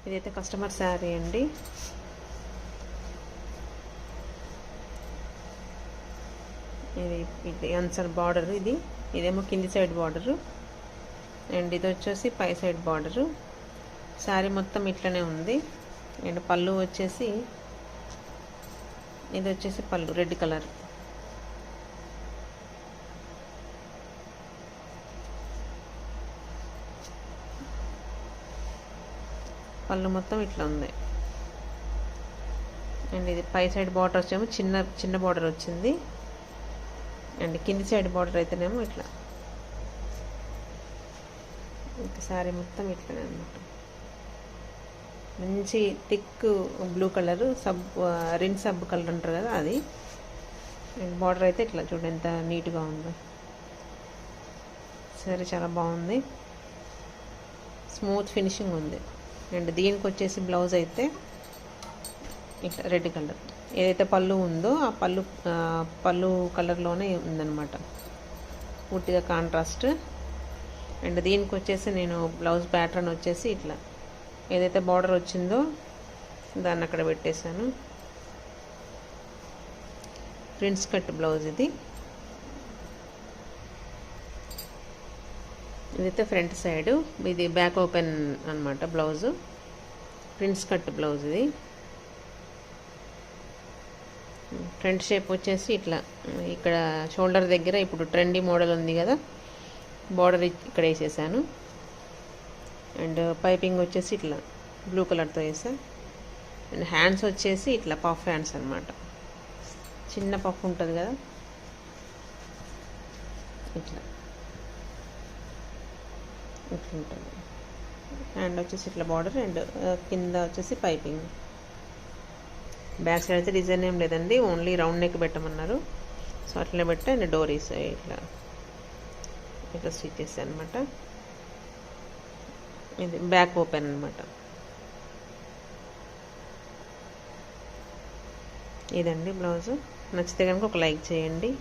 ఇదైతే కస్టమర్ శారీ అండి. ఇది అన్సర్ బార్డర్. ఇదేమో కింది సైడ్ బార్డరు అండ్ ఇది వచ్చేసి పై సైడ్ బార్డరు. శారీ మొత్తం ఇట్లనే ఉంది. అండ్ పళ్ళు వచ్చేసి ఇది వచ్చేసి పళ్ళు రెడ్ కలర్. పళ్ళు మొత్తం ఇట్లా ఉంది. అండ్ ఇది పై సైడ్ బార్డర్ వచ్చేమో చిన్న బార్డర్ వచ్చింది. అండ్ కింది సైడ్ బార్డర్ అయితేనేమో ఇట్లా. ఇంకా శారీ మొత్తం ఇట్లనే అన్నమాట. మంచి థిక్ బ్లూ కలర్, రిన్ సబ్ కలర్ అంటారు కదా అది. అండ్ బార్డర్ అయితే ఇట్లా చూడండి ఎంత నీట్గా ఉందో. సరే చాలా బాగుంది, స్మూత్ ఫినిషింగ్ ఉంది. అండ్ దీనికి వచ్చేసి బ్లౌజ్ అయితే ఇట్లా రెడ్ కలర్. ఏదైతే పళ్ళు ఉందో ఆ పళ్ళు కలర్లోనే ఉందన్నమాట, పూర్తిగా కాంట్రాస్ట్. అండ్ దీనికి వచ్చేసి నేను బ్లౌజ్ ప్యాటర్న్ వచ్చేసి ఇట్లా ఏదైతే బార్డర్ వచ్చిందో దాన్ని అక్కడ పెట్టేశాను. ప్రిన్స్ కట్ బ్లౌజ్ ఇదైతే ఫ్రంట్ సైడ్, ఇది బ్యాక్ ఓపెన్ అనమాట బ్లౌజు. ప్రిన్స్ కట్ బ్లౌజ్ ఇది. ఫ్రంట్ షేప్ వచ్చేసి ఇట్లా ఇక్కడ షోల్డర్ దగ్గర ఇప్పుడు ట్రెండీ మోడల్ ఉంది కదా, బార్డర్ ఇక్కడ వేసేసాను. అండ్ పైపింగ్ వచ్చేసి ఇట్లా బ్లూ కలర్తో వేసా. అండ్ హ్యాండ్స్ వచ్చేసి ఇట్లా పఫ్ హ్యాండ్స్ అనమాట, చిన్న పఫ్ ఉంటుంది కదా ఇట్లా ఉంటుంది. హ్యాండ్ వచ్చేసి ఇట్లా బార్డర్ అండ్ కింద వచ్చేసి పైపింగ్. బ్యాక్ సైడ్ అయితే డిజైన్ ఏం లేదండి, ఓన్లీ రౌండ్ నెక్ పెట్టమన్నారు. సో అట్లనే పెట్టి అండ్ డోరీస్ ఇట్లా స్టిచ్ చేస్తాను అనమాట. ఇది బ్యాక్ ఓపెన్ అనమాట. ఇదండి బ్లౌజు. నచ్చితే కనుక ఒక లైక్ చేయండి.